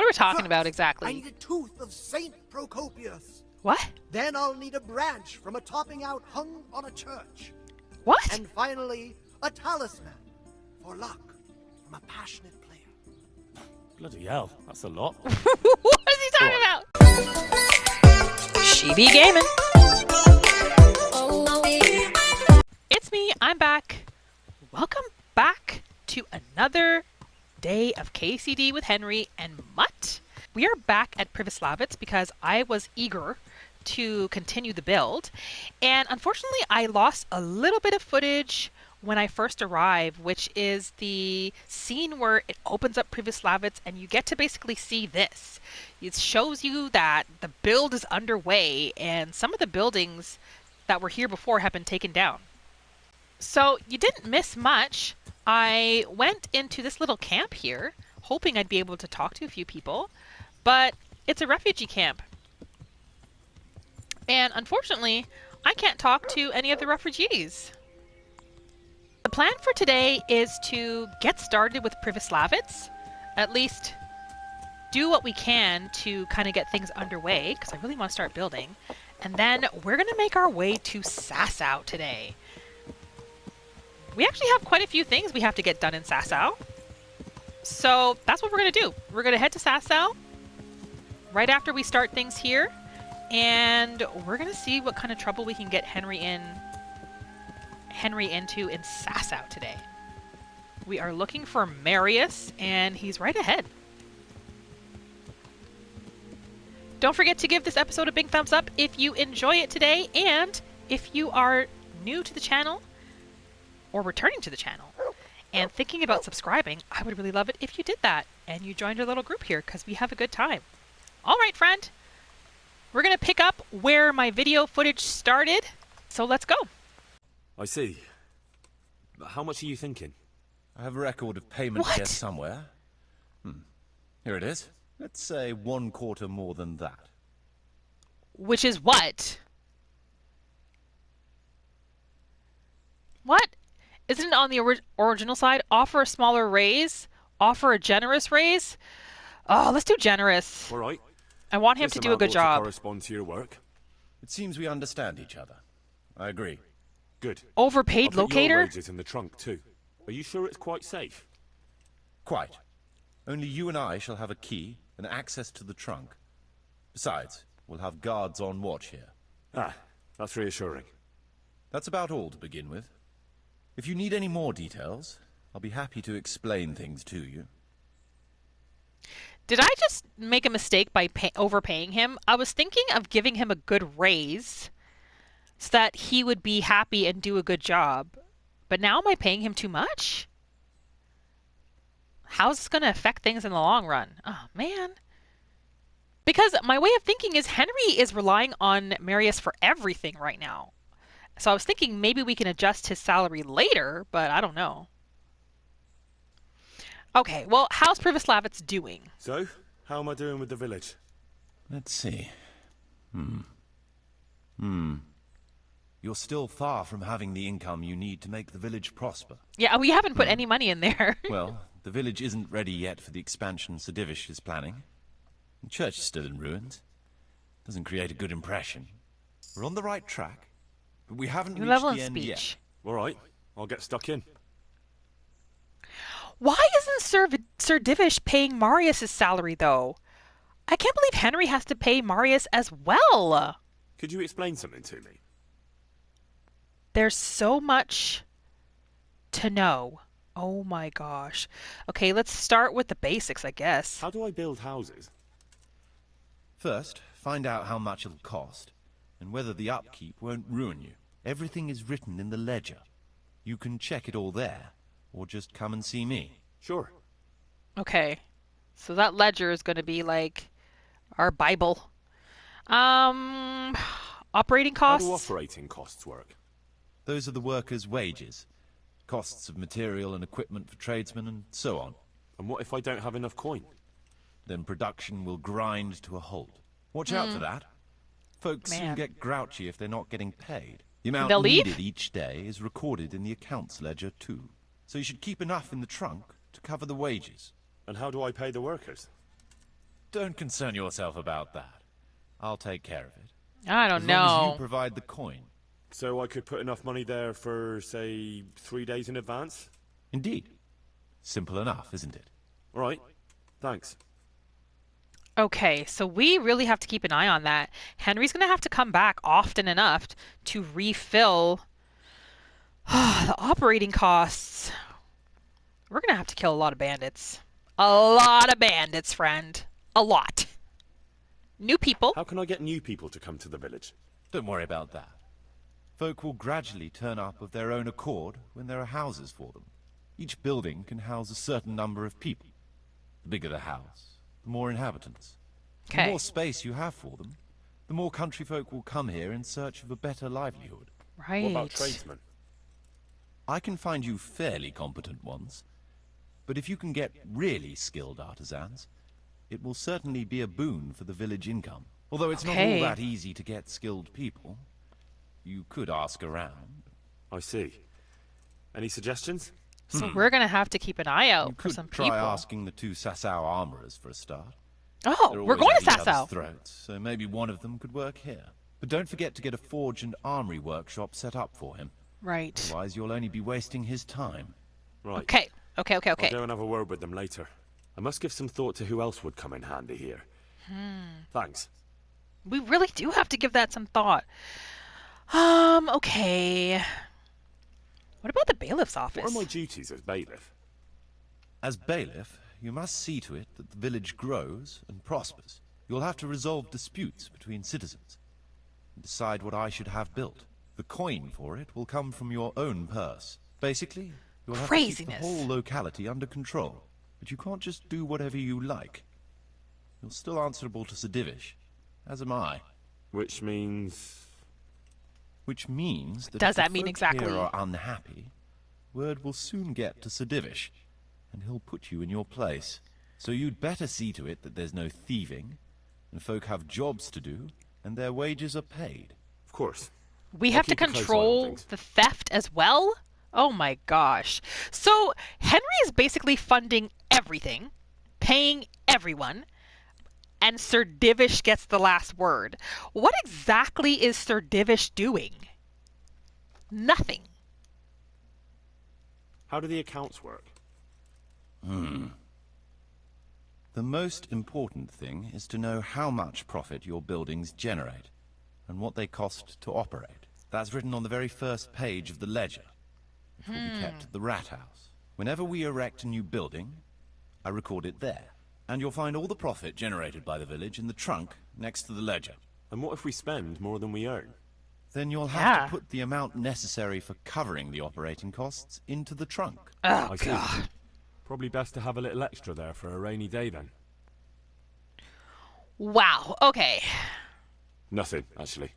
we're talking about I exactly. need a tooth of Saint Procopius. What? Then I'll need a branch from a topping out hung on a church. What? And finally, a talisman for luck from a passionate player. Bloody hell, that's a lot. What is he talking about? She be gaming. It's me, I'm back. Welcome back to another day of KCD with Henry and Mutt. We are back at Privoslavitz because I was eager to continue the build, and unfortunately I lost a little bit of footage when I first arrived, which is the scene where it opens up Privoslavitz and you get to basically see this. It shows you that the build is underway and some of the buildings that were here before have been taken down. So you didn't miss much. I went into this little camp here, hoping I'd be able to talk to a few people, but it's a refugee camp. And unfortunately, I can't talk to any of the refugees. The plan for today is to get started with Privoslavitz, at least do what we can to kind of get things underway, because I really want to start building. And then we're going to make our way to Sasau today. We actually have quite a few things we have to get done in Sasau. So that's what we're going to do. We're going to head to Sasau right after we start things here. And we're going to see what kind of trouble we can get Henry into in Sasau today. We are looking for Marius, and he's right ahead. Don't forget to give this episode a big thumbs up if you enjoy it today, and if you are new to the channel or returning to the channel and thinking about subscribing, I would really love it if you did that and you joined our little group here because we have a good time. All right, friend. We're going to pick up where my video footage started, so let's go. I see. But how much are you thinking? I have a record of payment What? here somewhere. Here it is. Let's say 1/4 more than that. Which is what? What? Isn't it on the original side? Offer a smaller raise? Offer a generous raise? Oh, let's do generous. All right. I want him This to do a good amount ought to job. correspond to your work. It seems we understand each other. I agree. Good. Overpaid I'll put your locator? wages in the trunk too. Are you sure it's quite safe? Quite. Only you and I shall have a key and access to the trunk. Besides, we'll have guards on watch here. Ah, that's reassuring. That's about all to begin with. If you need any more details, I'll be happy to explain things to you. Did I just make a mistake by overpaying him? I was thinking of giving him a good raise so that he would be happy and do a good job. But now am I paying him too much? How's this going to affect things in the long run? Oh, man. Because my way of thinking is Henry is relying on Marius for everything right now. So I was thinking maybe we can adjust his salary later, but I don't know. Okay, well, how's Privoslavitz doing? So, how am I doing with the village? Let's see. You're still far from having the income you need to make the village prosper. Yeah, we haven't put any money in there. Well, the village isn't ready yet for the expansion Sir Divish is planning. The church is still in ruins. Doesn't create a good impression. We're on the right track, but we haven't New reached level the of end speech. yet. All right, I'll get stuck in. Why isn't Sir Divish paying Marius' salary, though? I can't believe Henry has to pay Marius as well. Could you explain something to me? There's so much to know. Oh my gosh. Okay, let's start with the basics, I guess. How do I build houses? First, find out how much it'll cost, and whether the upkeep won't ruin you. Everything is written in the ledger. You can check it all there, or just come and see me. Sure. Okay. So that ledger is going to be like our Bible. Operating How costs? do operating costs work? Those are the workers' wages, costs of material and equipment for tradesmen, and so on. And what if I don't have enough coin? Then production will grind to a halt. Watch out for that. Folks soon Man. get grouchy if they're not getting paid. The amount They'll leave? needed each day is recorded in the accounts ledger too. So you should keep enough in the trunk to cover the wages. And how do I pay the workers? Don't concern yourself about that. I'll take care of it. I don't As long as know. you provide the coin. So I could put enough money there for, say, 3 days in advance? Indeed. Simple enough, isn't it? All right. Thanks. Okay, so we really have to keep an eye on that. Henry's going to have to come back often enough to refill the operating costs. We're going to have to kill a lot of bandits. A lot of bandits, friend. A lot. New people. How can I get new people to come to the village? Don't worry about that. Folk will gradually turn up of their own accord when there are houses for them. Each building can house a certain number of people. The bigger the house, the more inhabitants. The Okay. more space you have for them, the more country folk will come here in search of a better livelihood. Right. What about tradesmen? I can find you fairly competent ones, but if you can get really skilled artisans, it will certainly be a boon for the village income. Although it's not Okay. all that easy to get skilled people. You could ask around. I see. Any suggestions? So we're going to have to keep an eye out You for could some try people. asking the 2 Sasau armorers for a start. Oh, They're we're always going at to each other's Sasau. throats, so maybe one of them could work here. But don't forget to get a forge and armory workshop set up for him. Right. Otherwise, you'll only be wasting his time. Right. Okay. Okay. I'll Okay. go and have a word with them later. I must give some thought to who else would come in handy here. Thanks. We really do have to give that some thought. Okay. What about the bailiff's office? What are my duties as bailiff? As bailiff, you must see to it that the village grows and prospers. You'll have to resolve disputes between citizens and decide what I should have built. The coin for it will come from your own purse. Basically, you'll have to keep the Craziness. whole locality under control. But you can't just do whatever you like. You're still answerable to Sir Divish, as am I. Which means... Which means that Does if the that mean folk exactly? here are unhappy, word will soon get to Sir Divish, and he'll put you in your place. So you'd better see to it that there's no thieving, and folk have jobs to do, and their wages are paid. Of course. We I'll have to keep a close eye on control things. the theft as well? Oh my gosh. So Henry is basically funding everything, paying everyone, and Sir Divish gets the last word. What exactly is Sir Divish doing? Nothing. How do the accounts work? The most important thing is to know how much profit your buildings generate, and what they cost to operate. That's written on the very first page of the ledger, which will be kept at the Rat House. Whenever we erect a new building, I record it there. And you'll find all the profit generated by the village in the trunk next to the ledger. And what if we spend more than we earn? Then you'll have Yeah. to put the amount necessary for covering the operating costs into the trunk. Oh I see. god. Probably best to have a little extra there for a rainy day then. Wow. Okay. Nothing, actually.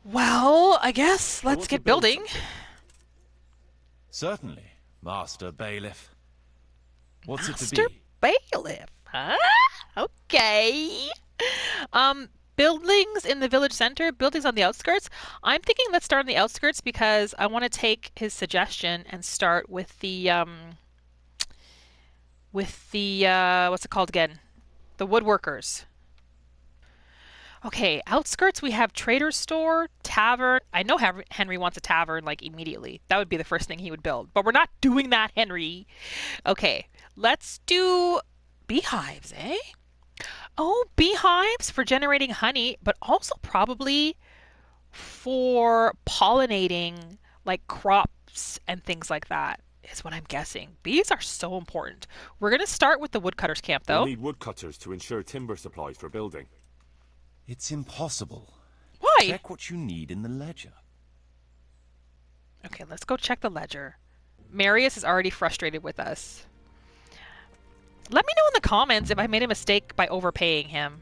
Well, I guess let's want to get build building. something. Certainly, Master Bailiff. What's it to Master be? Bailiff, huh? Okay. Buildings in the village center, buildings on the outskirts. I'm thinking let's start on the outskirts because I want to take his suggestion and start with the what's it called again? The woodworkers. Okay, outskirts we have trader's store, tavern. I know Henry wants a tavern like immediately. That would be the first thing he would build. But we're not doing that, Henry. Okay, let's do beehives, eh? Oh, beehives for generating honey, but also probably for pollinating like crops and things like that is what I'm guessing. Bees are so important. We're going to start with the woodcutters camp though. We'll need woodcutters to ensure timber supplies for building. It's impossible. Why? Check what you need in the ledger. Okay, let's go check the ledger. Marius is already frustrated with us. Let me know in the comments if I made a mistake by overpaying him.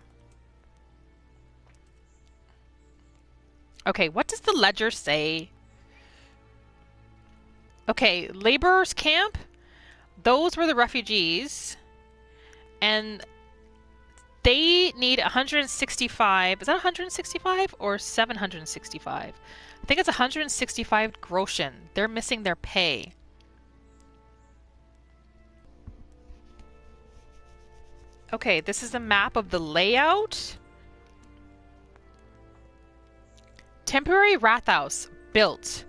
Okay, what does the ledger say? Okay, laborers camp. Those were the refugees. And they need 165. Is that 165 or 765? I think it's 165 groschen. They're missing their pay. Okay, this is a map of the layout. Temporary rathouse built.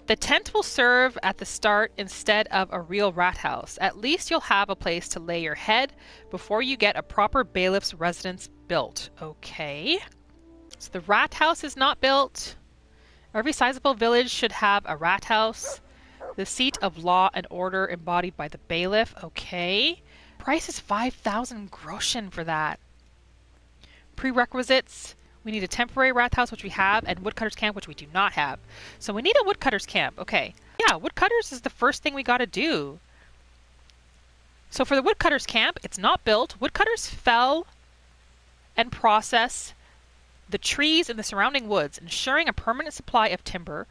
The tent will serve at the start instead of a real rat house. At least you'll have a place to lay your head before you get a proper bailiff's residence built. Okay. So the rat house is not built. Every sizable village should have a rat house. The seat of law and order embodied by the bailiff. Okay. Price is 5,000 groschen for that. Prerequisites. We need a temporary rat house, which we have, and woodcutter's camp, which we do not have. So we need a woodcutter's camp. Okay. Yeah, woodcutters is the first thing we got to do. So for the woodcutter's camp, it's not built. Woodcutters fell and process the trees in the surrounding woods, ensuring a permanent supply of timber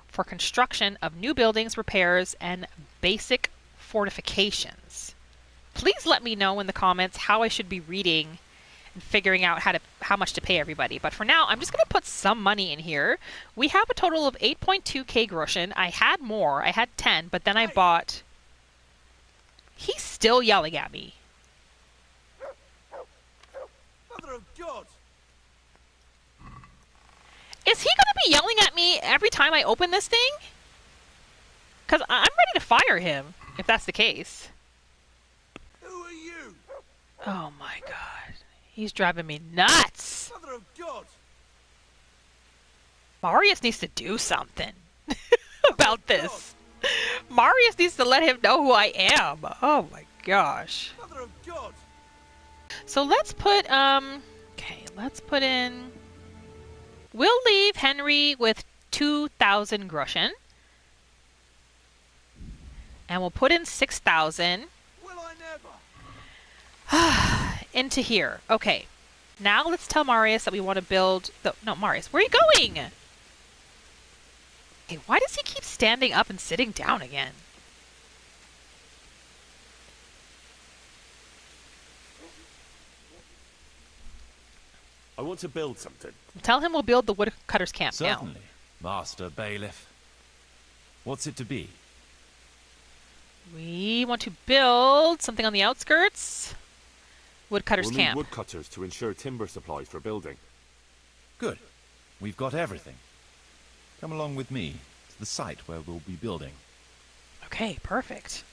for construction of new buildings, repairs, and basic fortifications. Please let me know in the comments how I should be reading and figuring out how much to pay everybody. But for now, I'm just going to put some money in here. We have a total of 8.2k groschen. I had more. I had 10, but then I bought... He's still yelling at me. Mother of God! Is he going to be yelling at me every time I open this thing? Because I'm ready to fire him, if that's the case. Who are you? Oh my god. He's driving me nuts. Mother of God! Marius needs to do something about this. Marius needs to let him know who I am. Oh my gosh. Mother of God! So let's put, okay, let's put in... We'll leave Henry with 2,000 groschen. And we'll put in 6,000. Will I never? Into here. Okay. Now let's tell Marius that we want to build the... No, Marius, where are you going? Okay, why does he keep standing up and sitting down again? I want to build something. Tell him we'll build the woodcutter's camp now. Certainly, Master Bailiff. What's it to be? We want to build something on the outskirts. Woodcutter's We'll camp. need woodcutters to ensure timber supplies for building. Good. We've got everything. Come along with me to the site where we'll be building. Okay, perfect.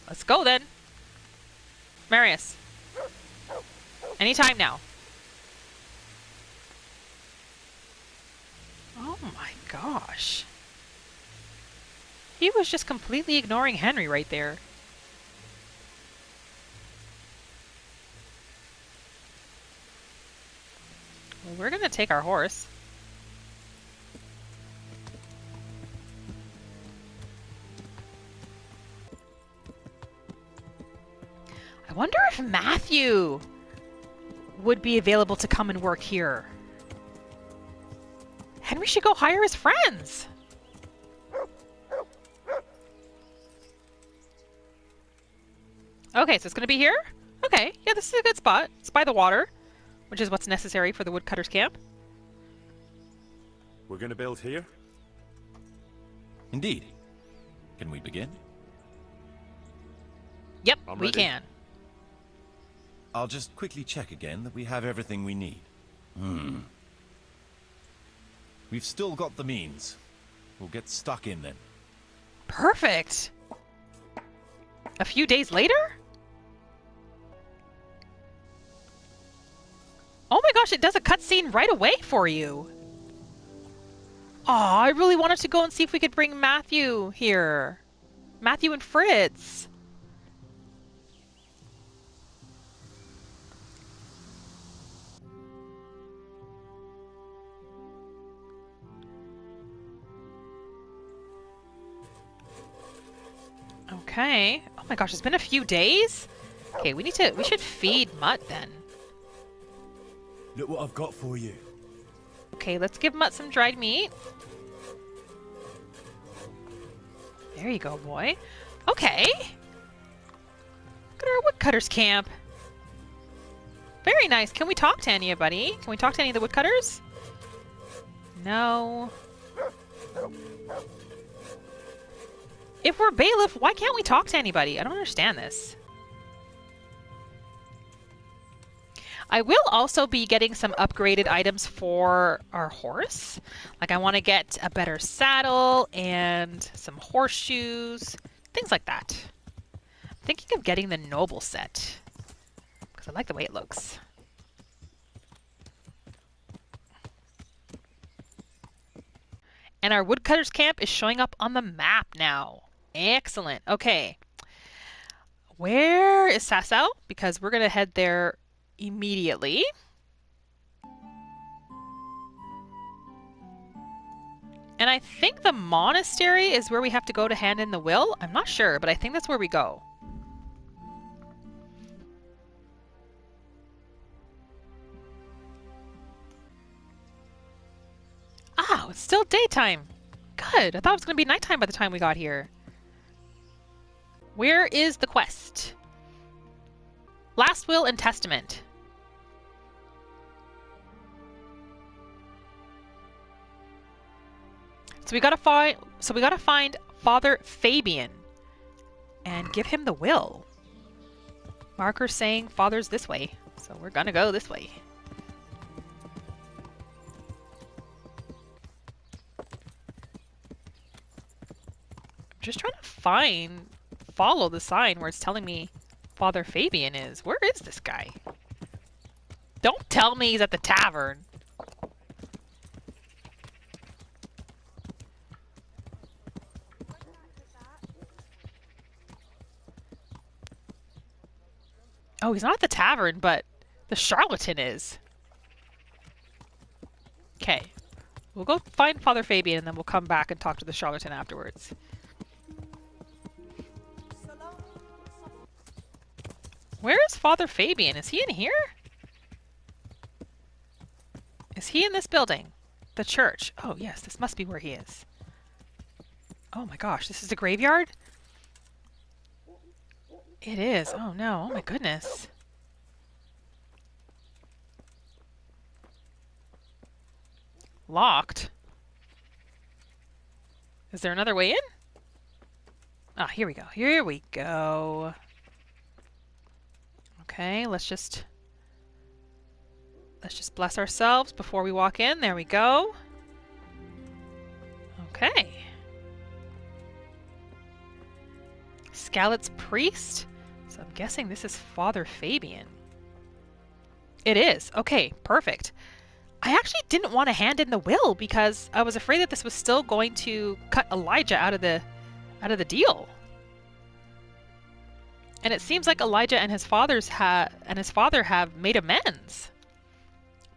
Let's go then. Marius. Anytime now. Oh my gosh. He was just completely ignoring Henry right there. Well, we're gonna take our horse. I wonder if Matthew would be available to come and work here. Henry should go hire his friends. Okay, so it's going to be here? Okay, yeah, this is a good spot. It's by the water, which is what's necessary for the woodcutter's camp. We're going to build here? Indeed. Can we begin? Yep, I'm we ready. can. I'll just quickly check again that we have everything we need. We've still got the means. We'll get stuck in then. Perfect. A few days later? Oh my gosh, it does a cutscene right away for you. Aw, I really wanted to go and see if we could bring Matthew here. Matthew and Fritz. Okay. Oh my gosh, it's been a few days? Okay, we should feed Mutt then. Look what I've got for you. Okay, let's give Mutt some dried meat. There you go, boy. Okay. Look at our woodcutter's camp. Very nice. Can we talk to anybody? Can we talk to any of the woodcutters? No. If we're bailiff, why can't we talk to anybody? I don't understand this. I will also be getting some upgraded items for our horse. Like I want to get a better saddle and some horseshoes, things like that. I'm thinking of getting the noble set because I like the way it looks. And our woodcutters camp is showing up on the map now. Excellent. Okay. Where is Sasau? Because we're going to head there immediately. And I think the monastery is where we have to go to hand in the will. I'm not sure, but I think that's where we go. Oh, it's still daytime. Good. I thought it was going to be nighttime by the time we got here. Where is the quest? Last will and testament. So we gotta find Father Fabian and give him the will. Marker saying Father's this way, so we're gonna go this way. I'm just trying to follow the sign where it's telling me Father Fabian is. Where is this guy? Don't tell me he's at the tavern. Oh, he's not at the tavern, but the charlatan is. Okay. We'll go find Father Fabian and then we'll come back and talk to the charlatan afterwards. Where is Father Fabian? Is he in here? Is he in this building? The church. Oh, yes, this must be where he is. Oh my gosh, this is the graveyard? It is. Oh no. Oh my goodness. Locked. Is there another way in? Ah, here we go. Here we go. Okay, let's just bless ourselves before we walk in. There we go. Okay. Scalit's priest? So I'm guessing this is Father Fabian. It is. Okay, perfect. I actually didn't want to hand in the will because I was afraid that this was still going to cut Elijah out of the deal. And it seems like Elijah and his father have made amends.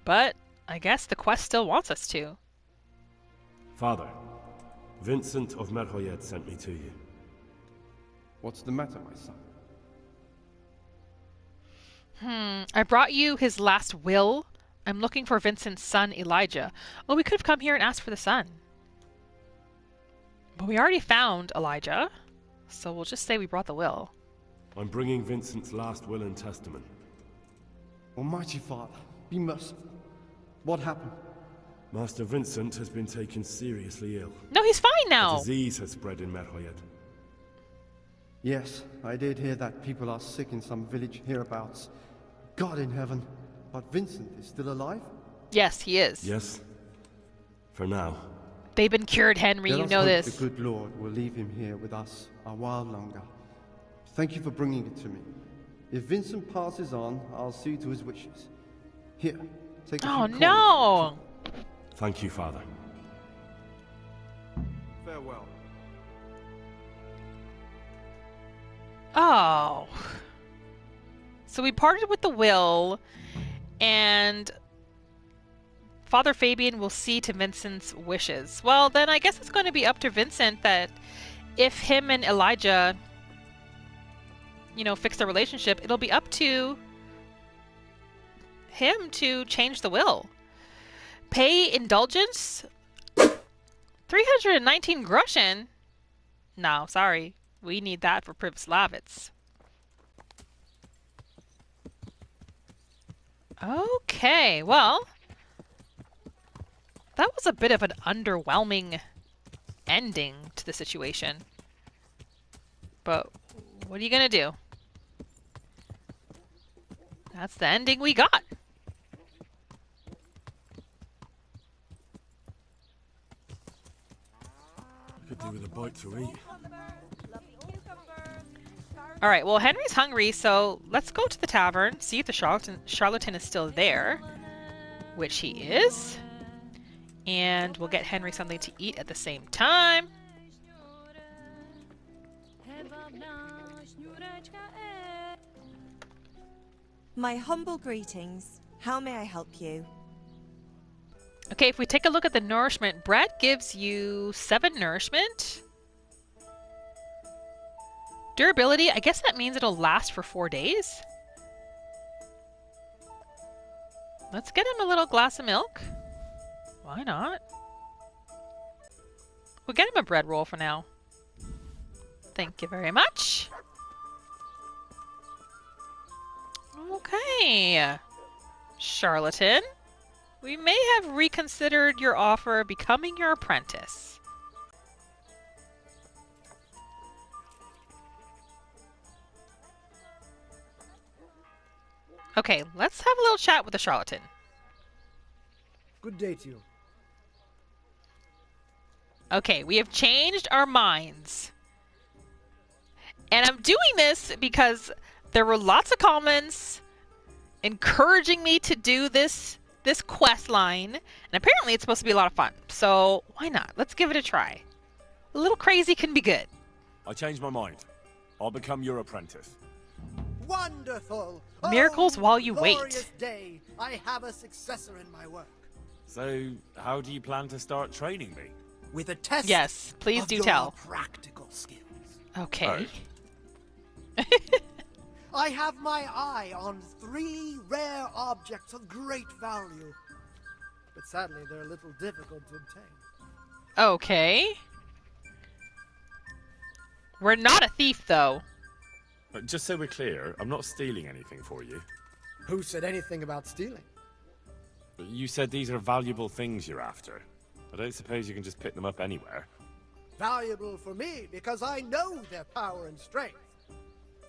But I guess the quest still wants us to. Father, Vincent of Merhoyed sent me to you. What's the matter, my son? I brought you his last will. I'm looking for Vincent's son, Elijah. Oh, we could have come here and asked for the son. But we already found Elijah, so we'll just say we brought the will. I'm bringing Vincent's last will and testament. Almighty Father, be merciful. What happened? Master Vincent has been taken seriously ill. No, he's fine A now. disease has spread in Merhoyed. Yes, I did hear that people are sick in some village hereabouts. God in heaven, but Vincent is still alive? Yes, he is. Yes. For now. They've been cured, Henry. Let You us know hope this. the good Lord will leave him here with us a while longer. Thank you for bringing it to me. If Vincent passes on, I'll see to his wishes. Here, take a few Oh coins. no! Thank you, Father. Farewell. Oh. So we parted with the will, and Father Fabian will see to Vincent's wishes. Well, then I guess it's going to be up to Vincent that if him and Elijah, fix their relationship, it'll be up to him to change the will. Pay indulgence? 319 groschen? No, sorry. We need that for Privslavitz. Okay, well, that was a bit of an underwhelming ending to the situation. But what are you gonna do? That's the ending we got. Could do with a bite to eat. All right, well, Henry's hungry, so let's go to the tavern, see if the charlatan is still there, which he is. And we'll get Henry something to eat at the same time. My humble greetings. How may I help you? Okay, if we take a look at the nourishment, bread gives you 7 nourishment. Durability, I guess that means it'll last for 4 days. Let's get him a little glass of milk. Why not? We'll get him a bread roll for now. Thank you very much. Okay. Charlatan, we may have reconsidered your offer of becoming your apprentice. Okay, let's have a little chat with the charlatan. Good day to you. Okay, we have changed our minds. And I'm doing this because there were lots of comments encouraging me to do this quest line, and apparently it's supposed to be a lot of fun. So why not? Let's give it a try. A little crazy can be good. I changed my mind. I'll become your apprentice. Wonderful! Miracles while you wait. Glorious day! I have a successor in my work. So, how do you plan to start training me? With a test Yes, please of do your tell. practical skills. Okay. I have my eye on 3 rare objects of great value. But sadly, they're a little difficult to obtain. Okay. We're not a thief, though. But just so we're clear, I'm not stealing anything for you. Who said anything about stealing? You said these are valuable things you're after. I don't suppose you can just pick them up anywhere. Valuable for me because I know their power and strength.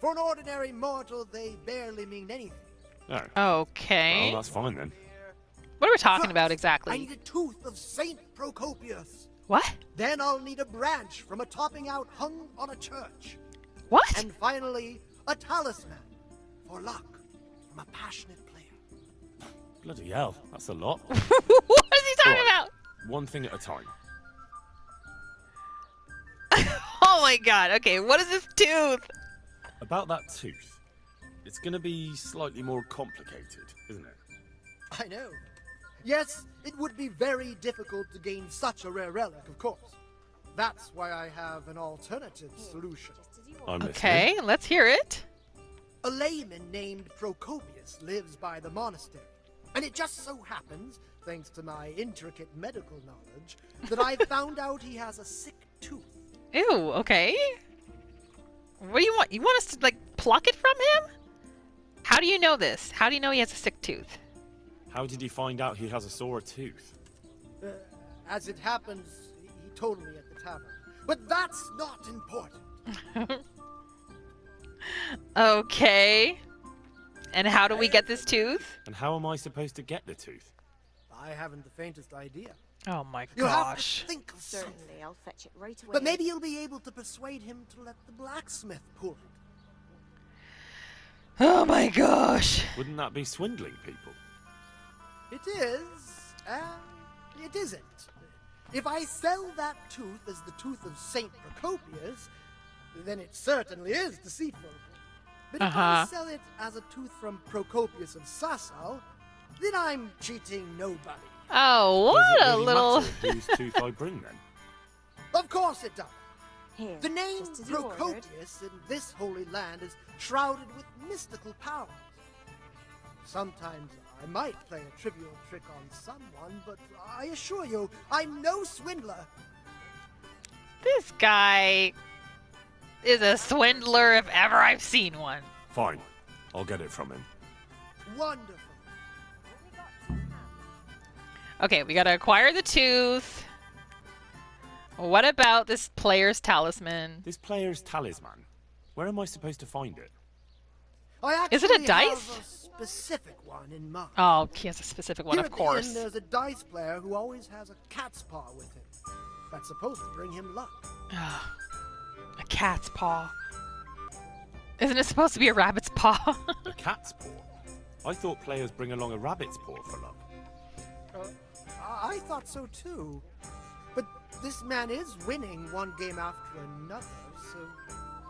For an ordinary mortal, they barely mean anything. Oh. Okay. Well, that's fine then. What are we talking First, about I exactly? need a tooth of Saint Procopius. What? Then I'll need a branch from a topping out hung on a church. What? And finally, a talisman for luck from a passionate player. Bloody hell, that's a lot. What is he talking Right. about? One thing at a time. Oh my god. Okay, what is this tooth? About that tooth. It's gonna be slightly more complicated, isn't it? I know. Yes, it would be very difficult to gain such a rare relic, of course. That's why I have an alternative solution. I'm Okay, let's hear it. A layman named Procopius lives by the monastery, and it just so happens, thanks to my intricate medical knowledge, that I found out he has a sick tooth. Ew, okay. What do you want? You want us to, like, pluck it from him? How do you know this? How do you know he has a sick tooth? How did you find out he has a sore tooth? As it happens, he told me at the tavern. But that's not important. Okay. And how do we get this tooth? And how am I supposed to get the tooth? I haven't the faintest idea. Oh my You'll have gosh. to think of something. Certainly, I'll fetch it right away. But maybe you'll be able to persuade him to let the blacksmith pull it. Oh my gosh. Wouldn't that be swindling people? It is, and it isn't. If I sell that tooth as the tooth of Saint Procopius, then it certainly is deceitful. But if I sell it as a tooth from Procopius of Sasau, then I'm cheating nobody. Oh, Does what it a really little... matter whose tooth I bring then? Of course it does. Here, The name just as you ordered. Procopius in this holy land is shrouded with mystical powers. Sometimes I might play a trivial trick on someone, but I assure you, I'm no swindler. This guy is a swindler if ever I've seen one. Fine. I'll get it from him. Wonderful. Okay, we gotta acquire the tooth. What about this player's talisman? This player's talisman. Where am I supposed to find it? I actually Is it a dice? have a specific one in mind. Oh, he has a specific one, Here of at the course. inn, there's a dice player who always has a cat's paw with him. that's supposed to bring him luck. A cat's paw. Isn't it supposed to be a rabbit's paw? A cat's paw? I thought players bring along a rabbit's paw for luck. I thought so too. But this man is winning one game after another, so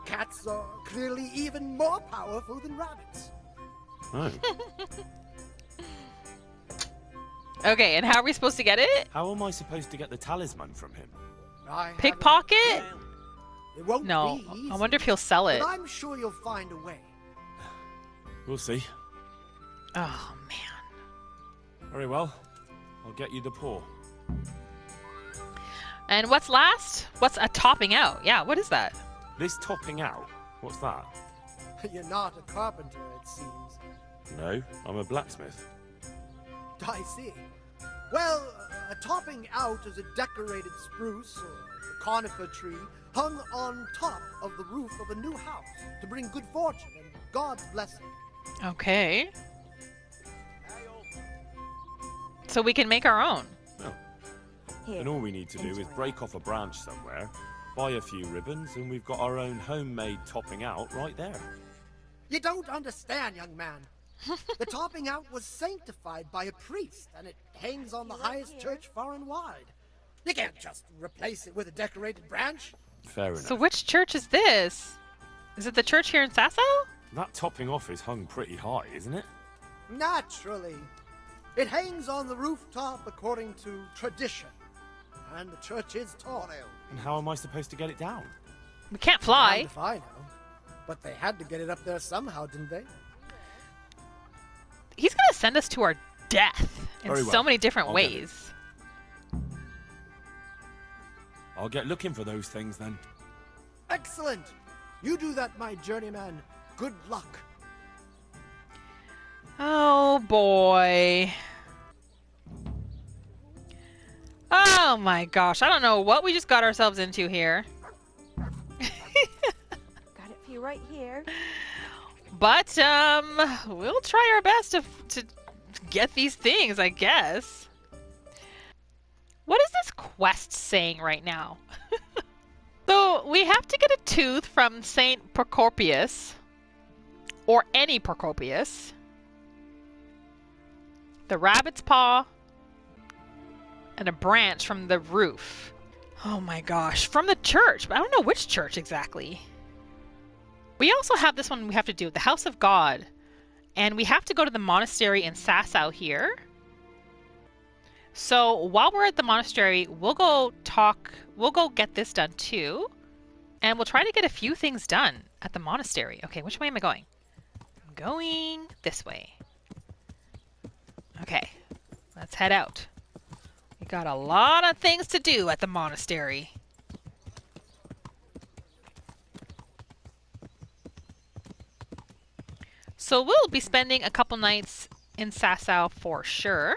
cats are clearly even more powerful than rabbits. Oh. Okay, and how are we supposed to get it? How am I supposed to get the talisman from him? Pickpocket? It won't No, be easy, I wonder if he'll sell it. but I'm sure you'll find a way. We'll see. Oh, man. Very well. I'll get you the paw. And what's last? What's a topping out? Yeah, what is that? This topping out? What's that? You're not a carpenter, it seems. No, I'm a blacksmith. I see. Well, a topping out is a decorated spruce or a conifer tree hung on top of the roof of a new house to bring good fortune and God's blessing. Okay. So we can make our own. Oh. Here. And all we need to do is break off a branch somewhere, buy a few ribbons, and we've got our own homemade topping out right there. You don't understand, young man. The topping out was sanctified by a priest, and it hangs on the highest church far and wide. You can't just replace it with a decorated branch. Fair enough. So which church is this? Is it the church here in Sasso? That topping off is hung pretty high, isn't it? Naturally. It hangs on the rooftop according to tradition. And the church is tall. And how am I supposed to get it down? We can't Damned fly. if I know. But they had to get it up there somehow, didn't they? He's gonna send us to our death in Very so well. many different I'll get it. ways. I'll get looking for those things then. Excellent! You do that, my journeyman. Good luck. Oh boy. Oh my gosh, I don't know what we just got ourselves into here. Got it for you right here. But we'll try our best to get these things, I guess. What is this quest saying right now? So we have to get a tooth from Saint Procopius, or any Procopius, the rabbit's paw, and a branch from the roof. Oh my gosh, from the church, but I don't know which church exactly. We also have this one we have to do, the House of God. And we have to go to the monastery in Sasso here. So while we're at the monastery, we'll go get this done too. And we'll try to get a few things done at the monastery. Okay, which way am I going? I'm going this way. Okay, let's head out. We got a lot of things to do at the monastery. So we'll be spending a couple nights in Sasso for sure.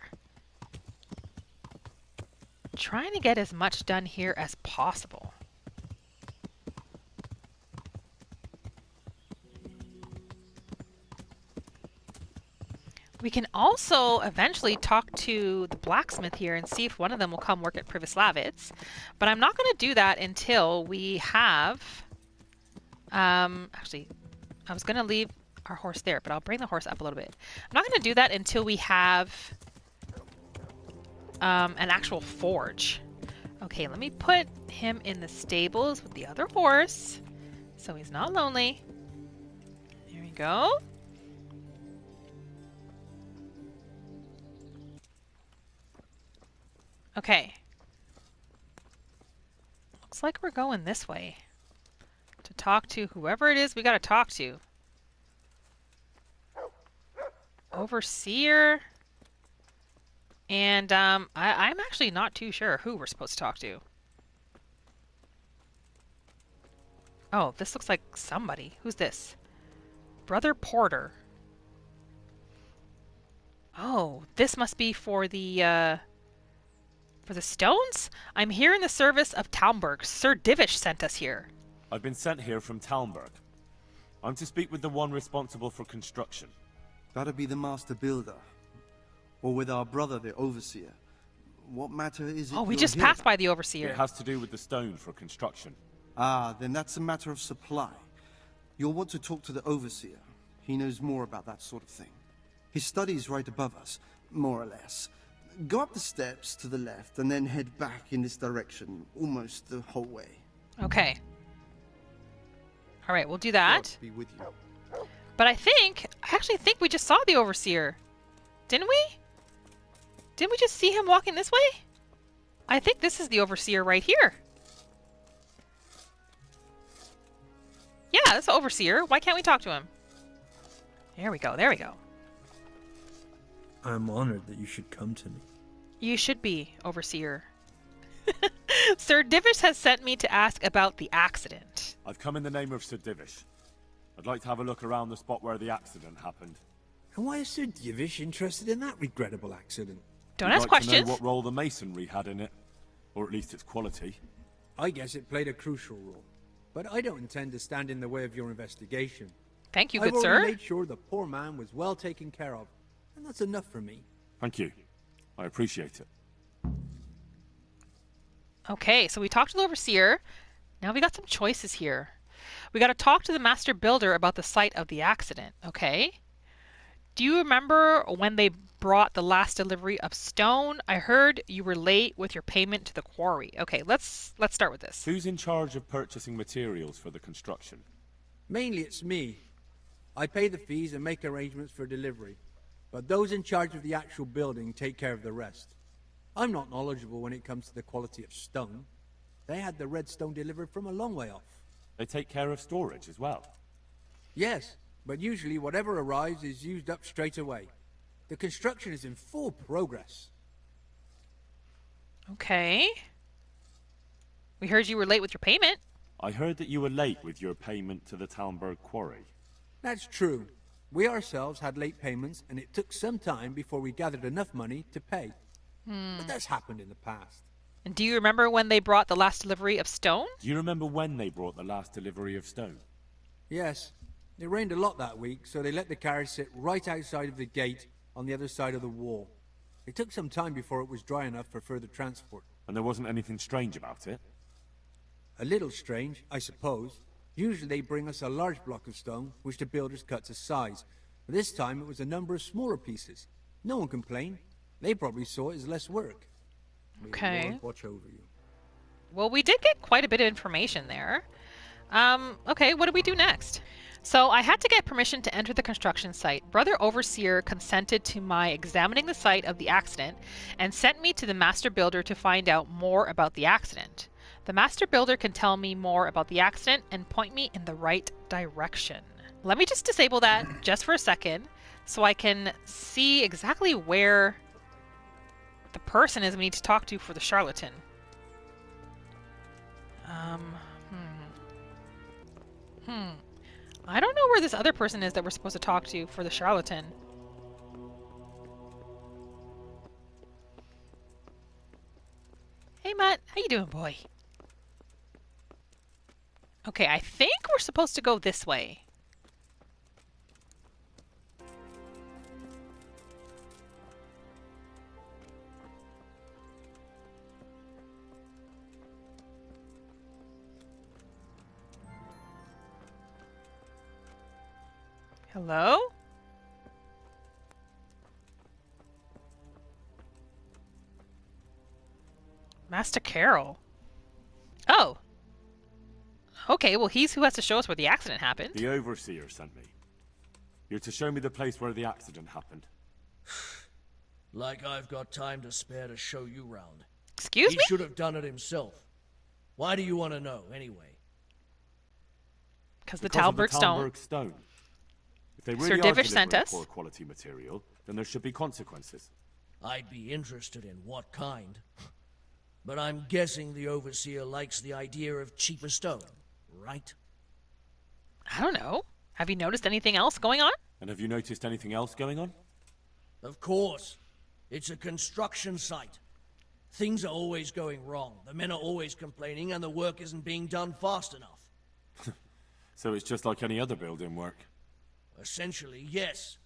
Trying to get as much done here as possible. We can also eventually talk to the blacksmith here and see if one of them will come work at Privoslavitz. But I'm not going to do that until we have... actually, I was going to leave our horse there, but I'll bring the horse up a little bit. I'm not going to do that until we have an actual forge. Okay, let me put him in the stables with the other horse so he's not lonely. There we go. Okay. Looks like we're going this way to talk to whoever it is we got to talk to. Overseer. And I'm actually not too sure who we're supposed to talk to. Oh, this looks like somebody. Who's this? Brother Porter. Oh, this must be for the stones? I'm here in the service of Talmberg. Sir Divish sent us here. I've been sent here from Talmberg. I'm to speak with the one responsible for construction. That'd be the master builder. Or with our brother, the overseer. What matter is it? Oh, we you're just here passed about? by the overseer. It has to do with the stone for construction. Ah, then that's a matter of supply. You'll want to talk to the overseer. He knows more about that sort of thing. His study is right above us, more or less. Go up the steps to the left and then head back in this direction, almost the whole way. Okay. All right, we'll do that. God be with you. But I actually think we just saw the overseer. Didn't we? Didn't we just see him walking this way? I think this is the overseer right here. Yeah, that's the overseer. Why can't we talk to him? There we go. There we go. I'm honored that you should come to me. You should be, overseer. Sir Divish has sent me to ask about the accident. I've come in the name of Sir Divish. I'd like to have a look around the spot where the accident happened. And why is Sir Divish interested in that regrettable accident? Don't We'd ask like questions. to know what role the masonry had in it, or at least its quality. I guess it played a crucial role. But I don't intend to stand in the way of your investigation. Thank you, I've good already sir. made sure the poor man was well taken care of, and that's enough for me. Thank you. I appreciate it. Okay, so we talked to the overseer. Now we got some choices here. We got to talk to the master builder about the site of the accident, okay? Do you remember when they brought the last delivery of stone? I heard you were late with your payment to the quarry. Okay, let's start with this. Who's in charge of purchasing materials for the construction? Mainly it's me. I pay the fees and make arrangements for delivery. But those in charge of the actual building take care of the rest. I'm not knowledgeable when it comes to the quality of stone. They had the red stone delivered from a long way off. They take care of storage as well. Yes, but usually whatever arrives is used up straight away. The construction is in full progress. Okay. We heard you were late with your payment. I heard that you were late with your payment to the Talmberg quarry. That's true. We ourselves had late payments, and it took some time before we gathered enough money to pay. But that's happened in the past. And do you remember when they brought the last delivery of stone? Do you remember when they brought the last delivery of stone? Yes. It rained a lot that week, so they let the carriage sit right outside of the gate on the other side of the wall. It took some time before it was dry enough for further transport. And there wasn't anything strange about it? A little strange, I suppose. Usually they bring us a large block of stone, which the builders cut to size. But this time it was a number of smaller pieces. No one complained. They probably saw it as less work. May the Okay. Lord watch over you. Well, we did get quite a bit of information there. Okay, what do we do next? So I had to get permission to enter the construction site. Brother Overseer consented to my examining the site of the accident and sent me to the master builder to find out more about the accident. The master builder can tell me more about the accident and point me in the right direction. Let me just disable that just for a second so I can see exactly where the person is we need to talk to for the charlatan. I don't know where this other person is that we're supposed to talk to for the charlatan. Hey, Matt. How you doing, boy? Okay, I think we're supposed to go this way. Hello? Master Carol. Oh. Okay, well, he's who has to show us where the accident happened. The overseer sent me. You're to show me the place where the accident happened. Like I've got time to spare to show you round. Excuse He me? should have done it himself. Why do you want to know, anyway? Because the Because of Talberg stone. Talmberg stone. If they Sir really are Divish sent delivering us. poor quality material, then there should be consequences. I'd be interested in what kind. But I'm guessing the Overseer likes the idea of cheaper stone, right? I don't know. Have you noticed anything else going on? And have you noticed anything else going on? Of course. It's a construction site. Things are always going wrong. The men are always complaining, and the work isn't being done fast enough. So it's just like any other building work. Essentially, yes.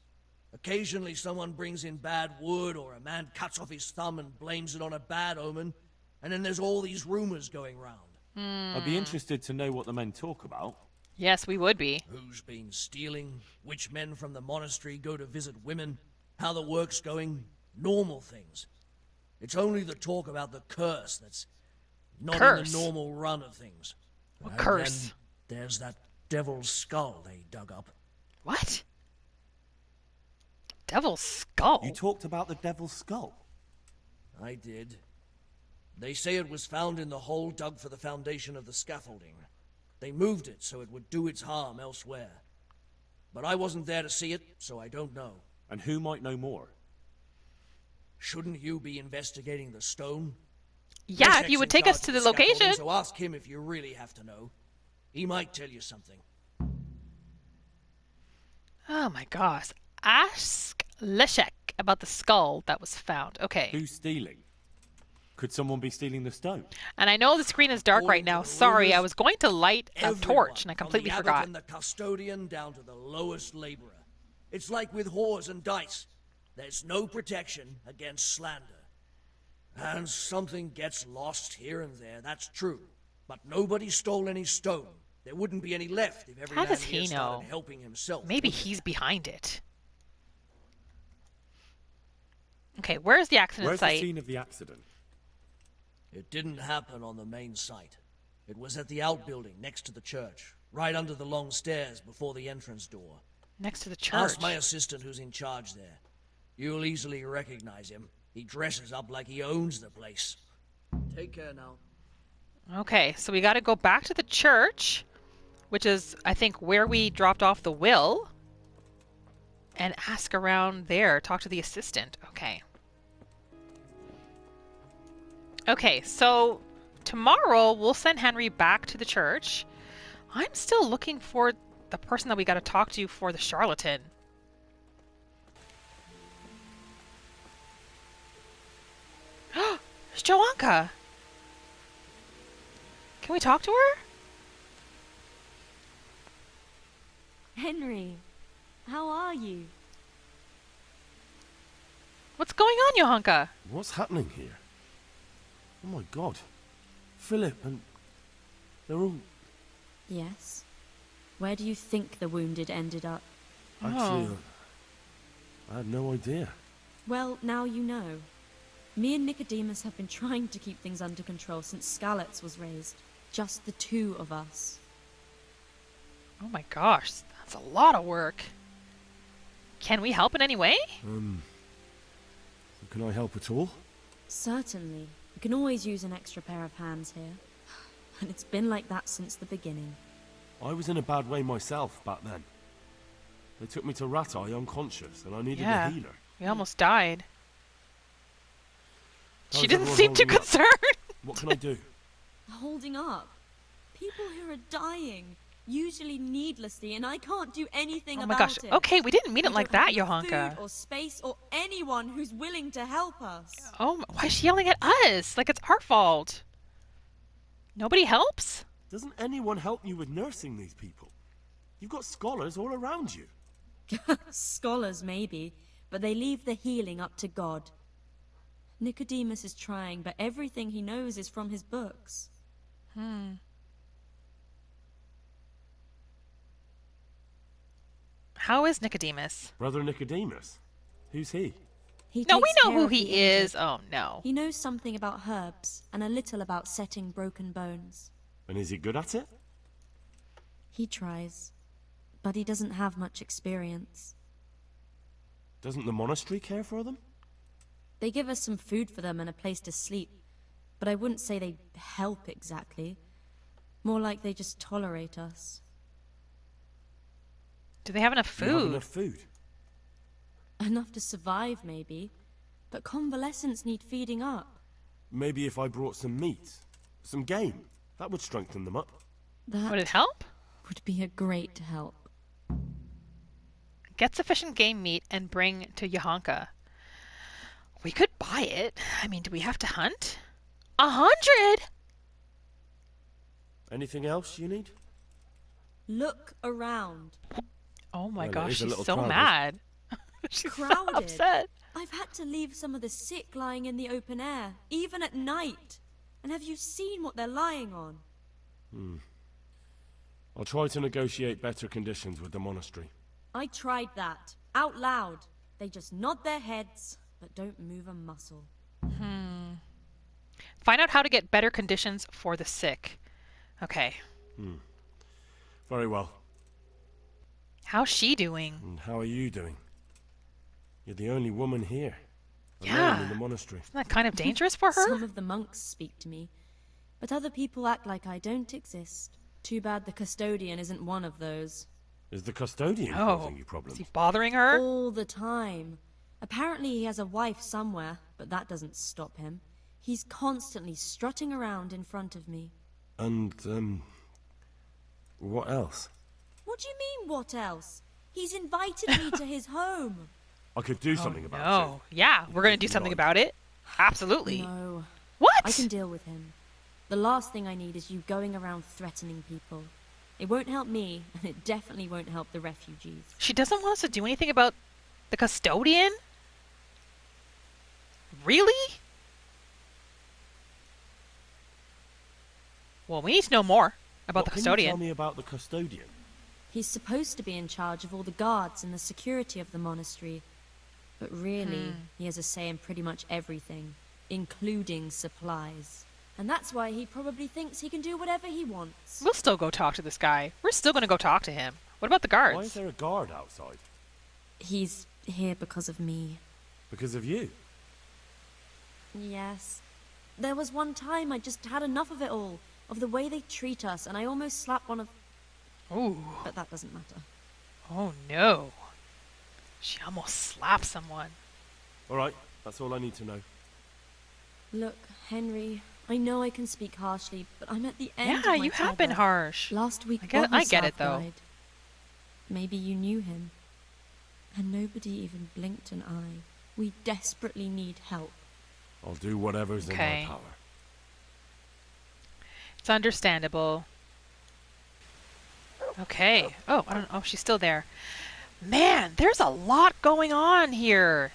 Occasionally someone brings in bad wood, or a man cuts off his thumb and blames it on a bad omen, and then there's all these rumors going round. I'd be interested to know what the men talk about. Yes, we would be. Who's been stealing, which men from the monastery go to visit women, how the work's going, normal things. It's only the talk about the curse that's not in the normal run of things. What curse? Then there's that devil's skull they dug up. What? Devil's skull? You talked about the devil's skull? I did. They say it was found in the hole dug for the foundation of the scaffolding. They moved it so it would do its harm elsewhere. But I wasn't there to see it, so I don't know. And who might know more? Shouldn't you be investigating the stone? Yeah, if you would take us to the location. So ask him if you really have to know. He might tell you something. Oh my gosh. Ask Leszek about the skull that was found. Okay. Who's stealing? Could someone be stealing the stone? And I know the screen is dark right now. Sorry, I was going to light a torch and I completely forgot. From the abbot and the custodian down to the lowest laborer. It's like with whores and dice. There's no protection against slander. And something gets lost here and there, that's true. But nobody stole any stone. There wouldn't be any left if every How man does here he started know? helping himself. Maybe he's behind it. Okay, where's the accident Where's site? the scene of the accident? It didn't happen on the main site. It was at the outbuilding next to the church, right under the long stairs before the entrance door. Next to the church. Ask my assistant who's in charge there. You'll easily recognize him. He dresses up like he owns the place. Take care now. Okay, so we got to go back to the church, which is, I think, where we dropped off the will, and ask around there. Talk to the assistant. Okay. Okay, so tomorrow we'll send Henry back to the church. I'm still looking for the person that we got to talk to for the charlatan. It's Joanka. Can we talk to her? Henry, how are you? What's going on, Johanka? What's happening here? Oh my god. Philip and... they're all... Yes. Where do you think the wounded ended up? Actually, I had no idea. Well, now you know. Me and Nicodemus have been trying to keep things under control since Skalitz was raised. Just the two of us. Oh my gosh, that's a lot of work. Can we help in any way? Can I help at all? Certainly. We can always use an extra pair of hands here. And it's been like that since the beginning. I was in a bad way myself back then. They took me to Ratai unconscious and I needed Yeah. a healer. We almost died. How's She didn't everyone seem too holding up? concerned. What can I do? Holding up. People who are dying, usually needlessly, and I can't do anything Oh about my gosh. it. Okay, we didn't mean it We like don't that, have Johanka. Food or space or anyone who's willing to help us. Oh, why is she yelling at us? Like it's our fault. Nobody helps? Doesn't anyone help you with nursing these people? You've got scholars all around you. Scholars, maybe, but they leave the healing up to God. Nicodemus is trying, but everything he knows is from his books. How is Nicodemus? Brother Nicodemus? Who's he? He No, we takes know care who of the he injured. is. Oh, no. He knows something about herbs and a little about setting broken bones. And is he good at it? He tries, but he doesn't have much experience. Doesn't the monastery care for them? They give us some food for them and a place to sleep, but I wouldn't say they help exactly. More like they just tolerate us. Do they have enough Do you have food? enough food? Enough to survive, maybe, but convalescents need feeding up. Maybe if I brought some meat, some game, that would strengthen them up. That Would it help? would be a great help. Get sufficient game meat and bring to Johanka. We could buy it. I mean, do we have to hunt? 100? Anything else you need? Look around. Oh my Well, it gosh, is a she's little so crowded. mad. She's crowded. so upset. I've had to leave some of the sick lying in the open air, even at night. And have you seen what they're lying on? I'll try to negotiate better conditions with the monastery. I tried that, out loud. They just nod their heads, but don't move a muscle. Find out how to get better conditions for the sick. Okay. Very well. How's she doing? And how are you doing? You're the only woman here. Alone Yeah. in the monastery. Isn't that kind of dangerous for her? Some of the monks speak to me, but other people act like I don't exist. Too bad the custodian isn't one of those. Is the custodian Oh, causing you is problems? he bothering her? All the time. Apparently he has a wife somewhere, but that doesn't stop him. He's constantly strutting around in front of me. And, what else? What do you mean, what else? He's invited me to his home. I could do something about No. Yeah, we're going to do something about it. Absolutely. No, What? I can deal with him. The last thing I need is you going around threatening people. It won't help me, and it definitely won't help the refugees. She doesn't want us to do anything about the custodian? Really? Well, we need to know more about the What can you tell custodian. me about the custodian? He's supposed to be in charge of all the guards and the security of the monastery. But really, he has a say in pretty much everything, including supplies. And that's why he probably thinks he can do whatever he wants. We'll still go talk to this guy. We're still going to go talk to him. What about the guards? Why is there a guard outside? He's here because of me. Because of you? Yes. There was one time I just had enough of it all, of the way they treat us, and I almost slapped one of... Ooh. But that doesn't matter. Oh, no. She almost slapped someone. All right, that's all I need to know. Look, Henry, I know I can speak harshly, but I'm at the end Yeah, of my you have been tether. harsh. Last week, I get it, though. died. Maybe you knew him. And nobody even blinked an eye. We desperately need help. I'll do whatever's in Okay. my power. It's understandable. Okay. Oh, I don't know. Oh, she's still there. Man, there's a lot going on here.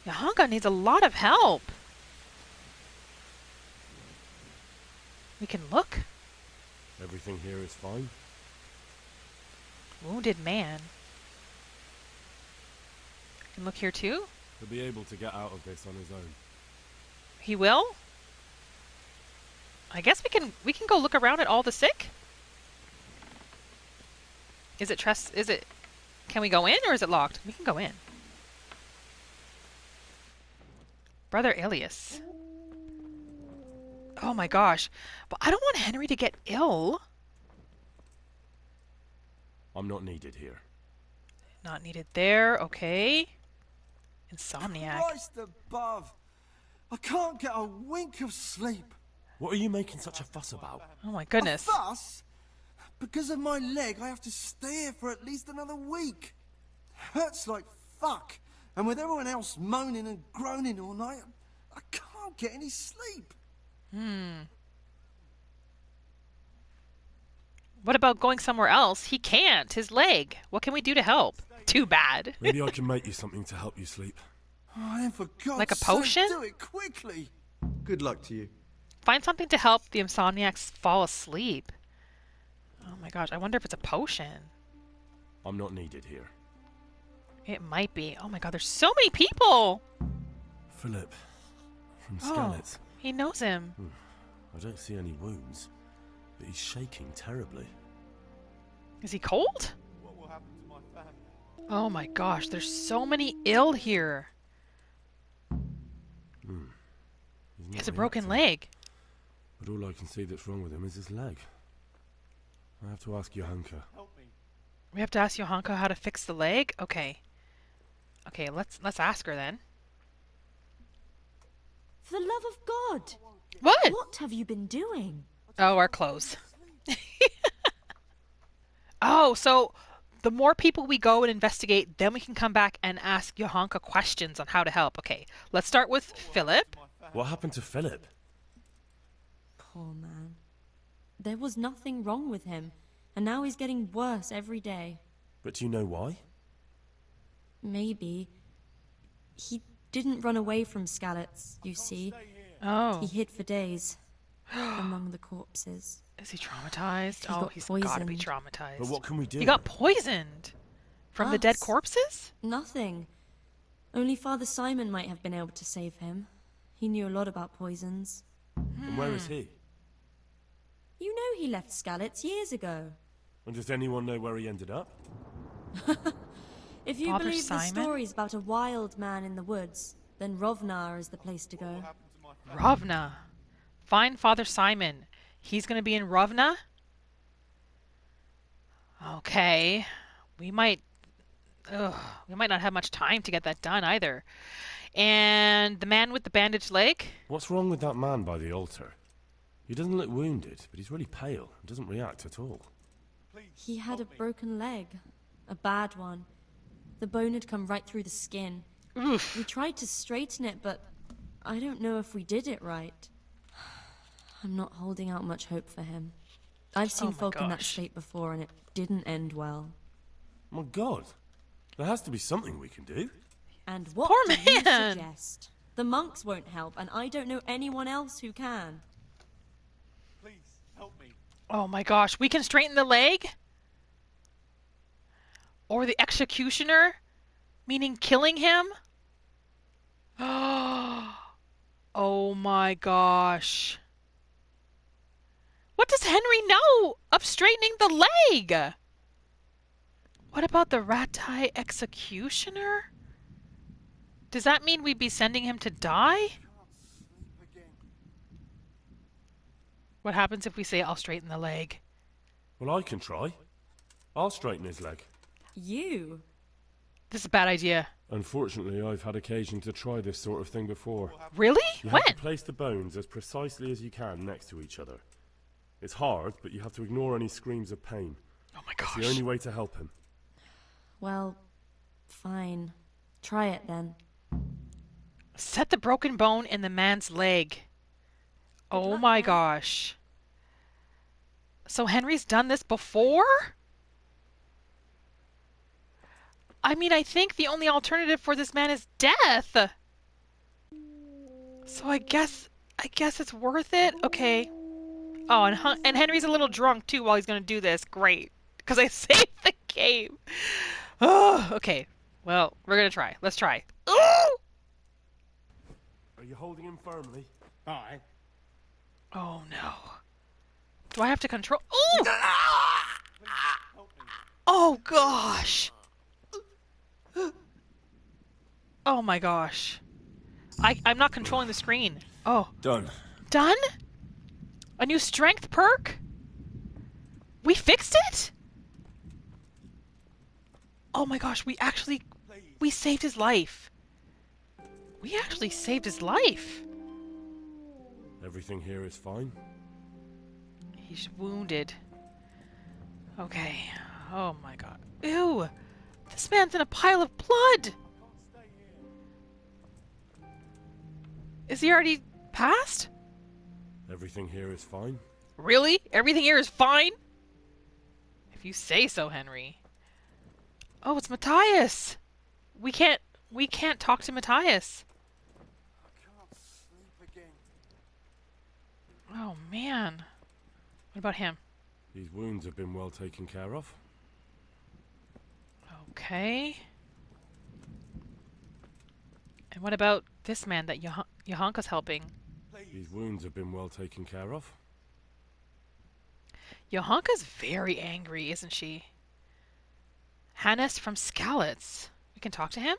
Yohanka needs a lot of help. We can look. Everything here is fine. Wounded man. Can look here too. He'll be able to get out of this on his own. He will. I guess we can go look around at all the sick. Is it can we go in or is it locked? We can go in. Brother Elias. Oh my gosh. But I don't want Henry to get ill. I'm not needed here. Not needed there. Okay. Insomniac. Christ above! I can't get a wink of sleep. What are you making such a fuss about? Oh my goodness. A fuss? Because of my leg, I have to stay here for at least another week. Hurts like fuck. And with everyone else moaning and groaning all night, I can't get any sleep. What about going somewhere else? He can't. His leg. What can we do to help? Too bad. Maybe I can make you something to help you sleep. Oh, then for God's Like a sake, potion? do it quickly. Good luck to you. Find something to help the insomniacs fall asleep. Oh my gosh, I wonder if it's a potion. I'm not needed here. It might be. Oh my god, there's so many people! Philip, from Oh, Skellets. he knows him. I don't see any wounds, but he's shaking terribly. Is he cold? What will happen to my family? Oh my gosh, there's so many ill here. He's He not has a broken reacting, leg. But all I can see that's wrong with him is his leg. I have to ask Johanka. Help me. We have to ask Johanka how to fix the leg? Okay. Okay, let's ask her then. For the love of God! What? What have you been doing? Oh, our clothes. Oh, so the more people we go and investigate, then we can come back and ask Johanka questions on how to help. Okay, let's start with Philip. What happened to Philip? Poor man. There was nothing wrong with him, and now he's getting worse every day. But do you know why? Maybe, He didn't run away from Skalitz, you see. Oh. He hid for days among the corpses. Is he traumatized? He Oh, got he's got to be poisoned. traumatized. But what can we do? He got poisoned from the dead Us? corpses? Nothing. Only Father Simon might have been able to save him. He knew a lot about poisons. And where is he? You know he left Skalitz years ago. And does anyone know where he ended up? If you Father believe the Simon? stories about a wild man in the woods, then Rovnar is the place to go. Rovna. Find Father Simon. He's going to be in Rovna? Okay. We might not have much time to get that done either. And the man with the bandaged leg? What's wrong with that man by the altar? He doesn't look wounded, but he's really pale and doesn't react at all. He had a broken leg. A bad one. The bone had come right through the skin. Oof. We tried to straighten it, but I don't know if we did it right. I'm not holding out much hope for him. I've seen Oh my folk in that gosh. state before, and it didn't end well. My God. There has to be something we can do. And what Poor do you man. suggest? The monks won't help, and I don't know anyone else who can. Please, help me. Oh my gosh. We can straighten the leg? Or the executioner? Meaning killing him? Oh my gosh. What does Henry know of straightening the leg? What about the Ratai executioner? Does that mean we'd be sending him to die? What happens if we say, I'll straighten the leg? Well, I can try. I'll straighten his leg. You? This is a bad idea. Unfortunately, I've had occasion to try this sort of thing before. Really? You When? have to place the bones as precisely as you can next to each other. It's hard, but you have to ignore any screams of pain. Oh my It's gosh. the only way to help him. Well, fine. Try it then. Set the broken bone in the man's leg. Oh my gosh. So Henry's done this before? I mean, I think the only alternative for this man is death. So I guess it's worth it. Okay. Oh, and Henry's a little drunk too while he's gonna do this. Great, because I saved the game. Oh, okay. Well, we're gonna try. Let's try. Ooh! Are you holding him firmly? Aye. Oh no. Do I have to control? Ooh! Oh gosh. Oh my gosh. I'm not controlling the screen. Oh. Done. Done? A new strength perk? We fixed it? Oh my gosh, we saved his life. We actually saved his life. Everything here is fine. He's wounded. Okay. Oh my god. Ew! This man's in a pile of blood! Is he already passed? Everything here is fine. Really? Everything here is fine? If you say so, Henry. Oh, it's Matthias! We can't talk to Matthias. I can't sleep again. Oh man. What about him? These wounds have been well taken care of. Okay. And what about this man that Johanka's helping? These wounds have been well taken care of. Johanka's very angry, isn't she? Hannes from Skalitz. We can talk to him?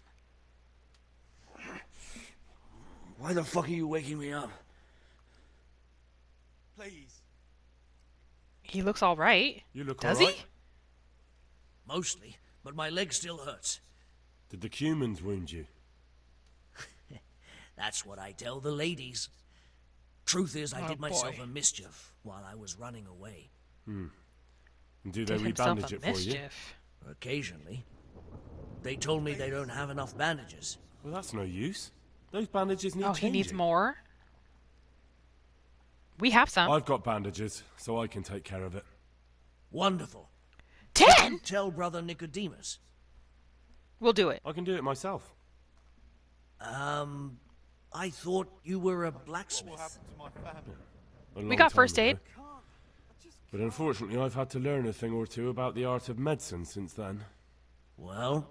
Why the fuck are you waking me up? Please. He looks all right. You look Does alright. he? Mostly, but my leg still hurts. Did the humans wound you? That's what I tell the ladies. Truth is, I Oh, did myself boy. a mischief while I was running away. And do they Did himself rebandage a it for you? mischief. Occasionally. They told me they don't have enough bandages. Well, that's no use. Those bandages need Oh, changing. he needs more? We have some. I've got bandages, so I can take care of it. Wonderful. 10? You tell Brother Nicodemus. We'll do it. I can do it myself. I thought you were a blacksmith. We got first aid. But unfortunately, I've had to learn a thing or two about the art of medicine since then. Well,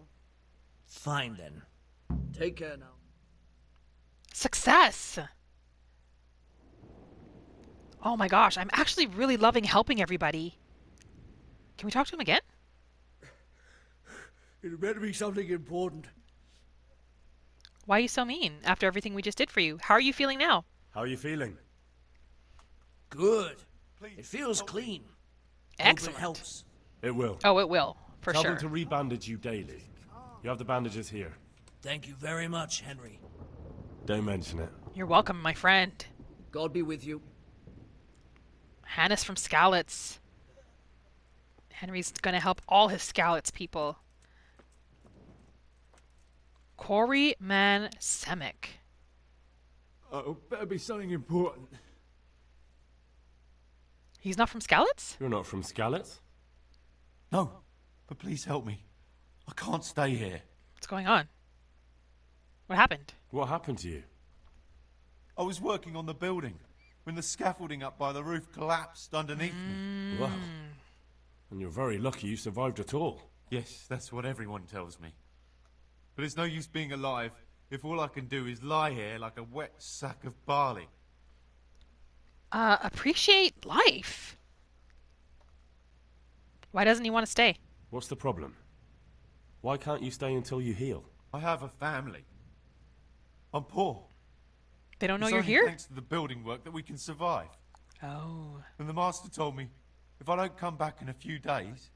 fine then. Take care now. Success! Oh my gosh, I'm actually really loving helping everybody. Can we talk to him again? It better be something important. Why are you so mean after everything we just did for you? How are you feeling now? How are you feeling? Good. It feels clean. Hope Excellent. it helps. It will. Oh, it will, for Tell sure. them to rebandage you daily. You have the bandages here. Thank you very much, Henry. Don't mention it. You're welcome, my friend. God be with you. Hannes from Skalitz. Henry's gonna help all his Skalitz people. Quarryman Semic. Oh, better be something important. He's not from Skalitz? You're not from Skalitz? No, but please help me. I can't stay here. What's going on? What happened? What happened to you? I was working on the building when the scaffolding up by the roof collapsed underneath me. Well, and you're very lucky you survived at all. Yes, that's what everyone tells me. But it's no use being alive if all I can do is lie here like a wet sack of barley. Appreciate life. Why doesn't he want to stay? What's the problem? Why can't you stay until you heal? I have a family. I'm poor. They don't know It's you're only here? thanks to the building work that we can survive. Oh. And the master told me if I don't come back in a few days,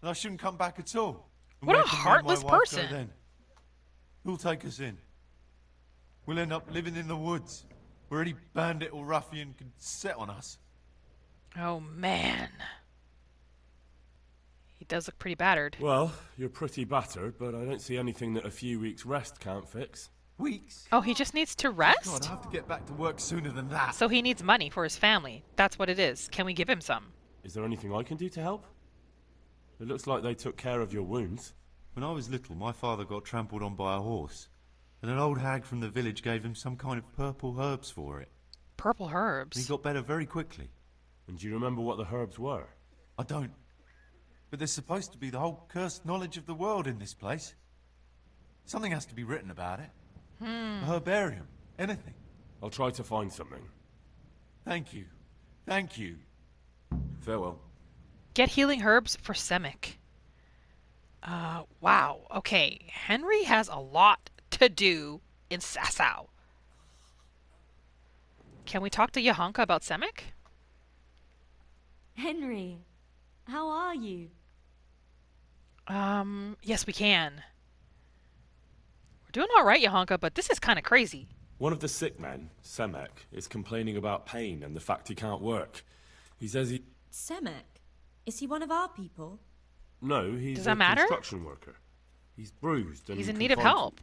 then I shouldn't come back at all. And What a where can me and my heartless wife go person. then? Who'll take us in? We'll end up living in the woods, where any bandit or ruffian could set on us. Oh, man. He does look pretty battered. Well, you're pretty battered, but I don't see anything that a few weeks' rest can't fix. Weeks? Oh, he just needs to God, rest? I have to get back to work sooner than that. So he needs money for his family. That's what it is. Can we give him some? Is there anything I can do to help? It looks like they took care of your wounds. When I was little, my father got trampled on by a horse, and an old hag from the village gave him some kind of purple herbs for it. Purple herbs? And he got better very quickly. And do you remember what the herbs were? I don't. But there's supposed to be the whole cursed knowledge of the world in this place. Something has to be written about it. A herbarium. Anything. I'll try to find something. Thank you. Thank you. Farewell. Get healing herbs for Semic. Wow. Okay. Henry has a lot to do in Sasau. Can we talk to Johanka about Semic? Henry, how are you? Yes, we can. We're doing all right, Johanka, but this is kind of crazy. One of the sick men, Semek, is complaining about pain and the fact he can't work. He says he... Semek? Is he one of our people? No, he's Does a that matter? construction worker. He's bruised and He's in can need of find- help.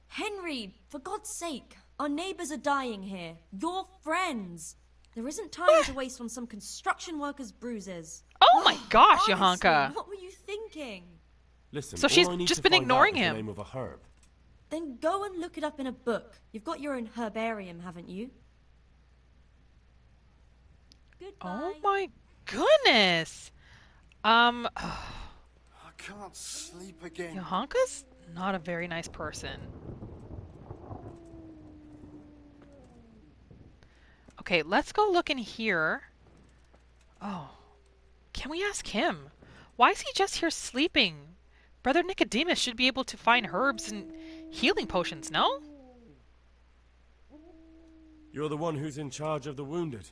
Henry, for God's sake, our neighbors are dying here. Your friends. There isn't time to waste on some construction worker's bruises. Oh my gosh, Honestly, Johanka. what were you thinking? Listen, So all she's I need just to been find ignoring out is him. the name of a herb. Then go and look it up in a book. You've got your own herbarium, haven't you? Goodbye. Oh my goodness. I can't sleep again. Johanka's not a very nice person. Okay, let's go look in here. Oh, can we ask him? Why is he just here sleeping? Brother Nicodemus should be able to find herbs and healing potions, no? You're the one who's in charge of the wounded.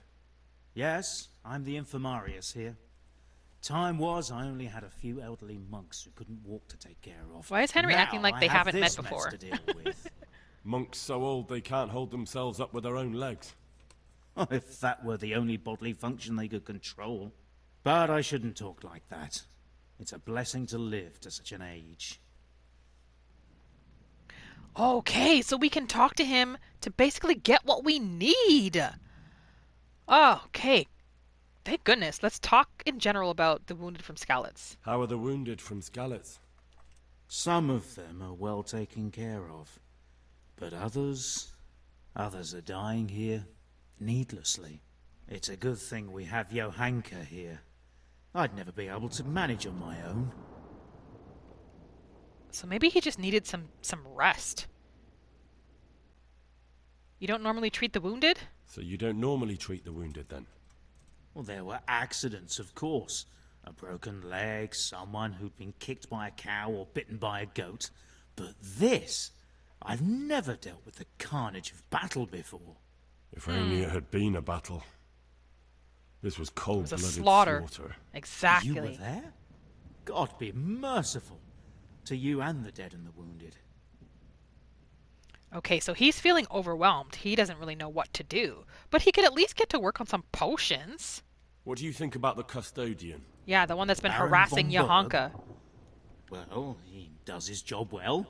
Yes, I'm the infirmarius here. Time was I only had a few elderly monks who couldn't walk to take care of. Why is Henry Now acting like I they have haven't met this mess before? to deal with. Monks so old they can't hold themselves up with their own legs. Oh, if that were the only bodily function they could control. But I shouldn't talk like that. It's a blessing to live to such an age. Okay, so we can talk to him to basically get what we need. Okay. Thank goodness. Let's talk in general about the wounded from Skalitz. How are the wounded from Skalitz? Some of them are well taken care of. But others are dying here needlessly. It's a good thing we have Johanka here. I'd never be able to manage on my own. So maybe he just needed some rest. You don't normally treat the wounded? So you don't normally treat the wounded then? Well, there were accidents, of course. A broken leg, someone who'd been kicked by a cow or bitten by a goat. But this, I've never dealt with the carnage of battle before. If only it had been a battle. This was cold-blooded slaughter. Exactly. You were there? God be merciful to you and the dead and the wounded. Okay, so he's feeling overwhelmed. He doesn't really know what to do. But he could at least get to work on some potions. What do you think about the custodian? Yeah, the one that's been Baron harassing von Johanka. Well, he does his job well.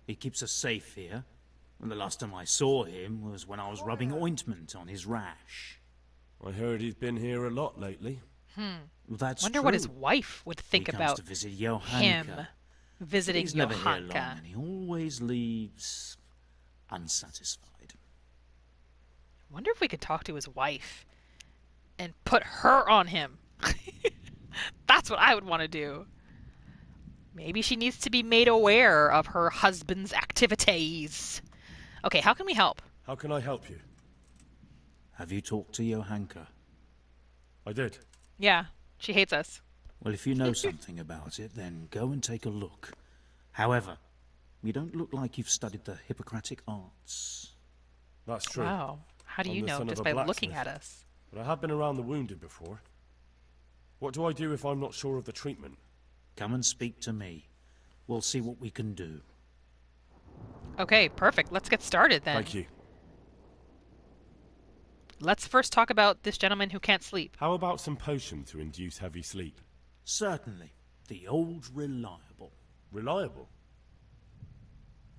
He keeps us safe here. And the last time I saw him was when I was rubbing ointment on his rash. I heard he's been here a lot lately. Well, that's Wonder true. what his wife would think he comes about to visit Johanka. him visiting He's never here long, Johanka. and he always leaves unsatisfied. Wonder if we could talk to his wife and put her on him. That's what I would want to do. Maybe she needs to be made aware of her husband's activities. Okay, how can we help? How can I help you? Have you talked to Johanka? I did. Yeah, she hates us. Well, if you know something about it, then go and take a look. However, you don't look like you've studied the Hippocratic arts. That's true. Wow. How do I'm you the know son of just a by looking blacksmith. at us? But I have been around the wounded before. What do I do if I'm not sure of the treatment? Come and speak to me. We'll see what we can do. Okay, perfect. Let's get started then. Thank you. Let's first talk about this gentleman who can't sleep. How about some potion to induce heavy sleep? Certainly. The old reliable. Reliable?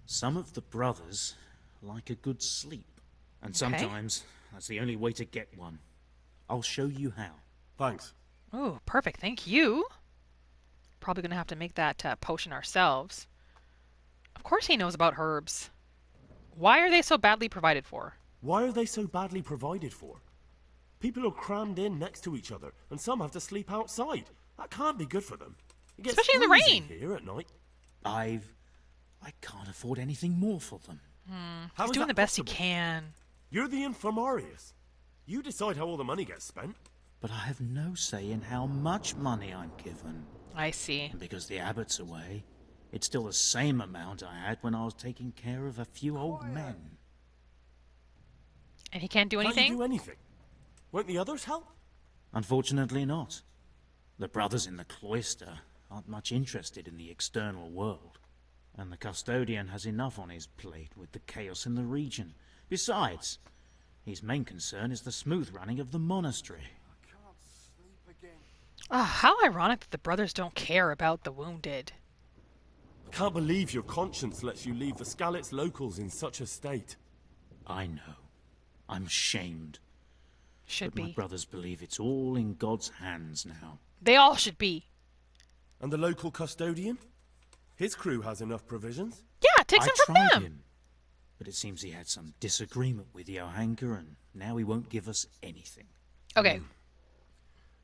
Some of the brothers like a good sleep. And sometimes that's the only way to get one. I'll show you how. Thanks. Oh, perfect. Thank you. Probably going to have to make that potion ourselves. Of course he knows about herbs. Why are they so badly provided for? Why are they so badly provided for? People are crammed in next to each other, and some have to sleep outside. That can't be good for them. It gets Especially in the freezing rain. here at night. I can't afford anything more for them. How He's is doing that the best possible? he can. You're the infirmarius. You decide how all the money gets spent. But I have no say in how much money I'm given. I see. And because the abbot's away, it's still the same amount I had when I was taking care of a few old men. And he can't do Can't anything? you do anything? Won't the others help? Unfortunately not. The brothers in the cloister aren't much interested in the external world. And the custodian has enough on his plate with the chaos in the region. Besides, his main concern is the smooth running of the monastery. How ironic that the brothers don't care about the wounded. I can't believe your conscience lets you leave the Skalitz locals in such a state. I know. I'm ashamed. Should But my be. brothers believe it's all in God's hands now. They all should be. And the local custodian? His crew has enough provisions. Yeah, take some from tried them. him, but it seems he had some disagreement with Johanka, and now he won't give us anything. Okay,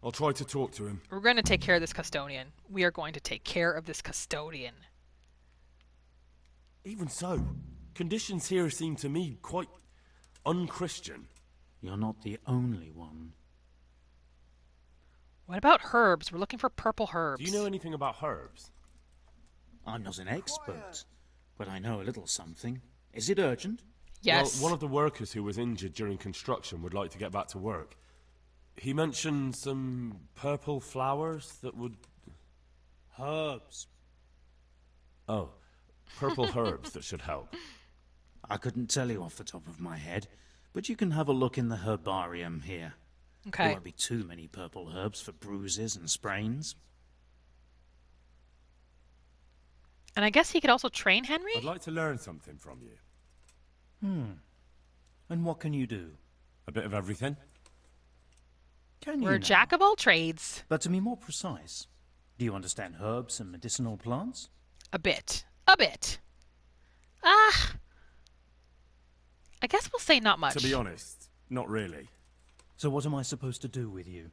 I'll try to talk to him. we're going to take care of this custodian. We are going to take care of this custodian. Even so, conditions here seem to me quite unchristian. You're not the only one. What about herbs? We're looking for purple herbs. Do you know anything about herbs? I'm not an expert, but I know a little something. Is it urgent? Yes. Well, one of the workers who was injured during construction would like to get back to work. He mentioned some purple flowers that would... Herbs. Oh, purple herbs that should help. I couldn't tell you off the top of my head, but you can have a look in the herbarium here. There Okay. won't be too many purple herbs for bruises and sprains. And I guess he could also train Henry? I'd like to learn something from you. And what can you do? A bit of everything. Can you We're a now? jack of all trades. But to be more precise, do you understand herbs and medicinal plants? A bit. A bit. Ah, I guess we'll say not much. To be honest, not really. So what am I supposed to do with you?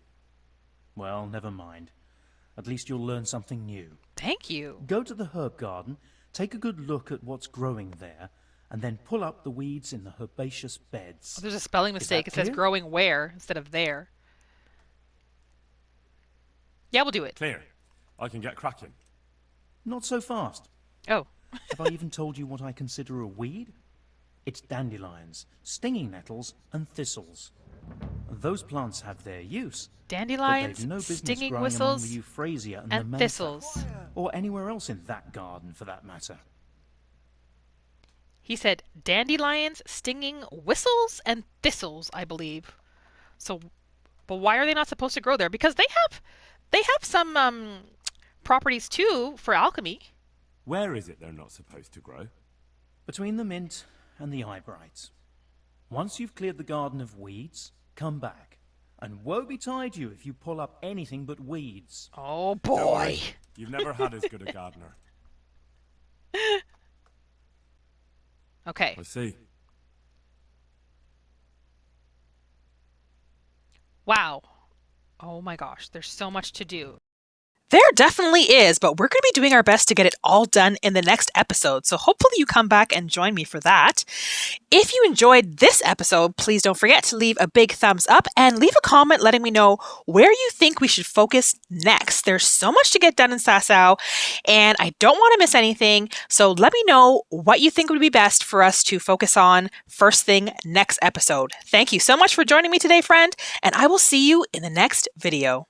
Well, never mind. At least you'll learn something new. Thank you. Go to the herb garden, take a good look at what's growing there, and then pull up the weeds in the herbaceous beds. Oh, there's a spelling mistake. It says clear? growing where instead of there. Yeah, we'll do it. Clear. I can get cracking. Not so fast. Oh. Have I even told you what I consider a weed? It's dandelions, stinging nettles, and thistles. Those plants have their use. Dandelions, but they've no business stinging growing whistles, among the euphrasia and, and the thistles. mentha, or anywhere else in that garden, for that matter. He said dandelions, stinging whistles, and thistles, I believe. So, but why are they not supposed to grow there? Because they have some properties too for alchemy. Where is it they're not supposed to grow? Between the mint and the eyebrights. Once you've cleared the garden of weeds, come back. And woe betide you if you pull up anything but weeds. Oh Don't boy. worry. You've never had as good a gardener. Okay. I see. Wow. Oh my gosh, there's so much to do. There definitely is, but we're going to be doing our best to get it all done in the next episode. So hopefully you come back and join me for that. If you enjoyed this episode, please don't forget to leave a big thumbs up and leave a comment letting me know where you think we should focus next. There's so much to get done in Sasau, and I don't want to miss anything. So let me know what you think would be best for us to focus on first thing next episode. Thank you so much for joining me today, friend, and I will see you in the next video.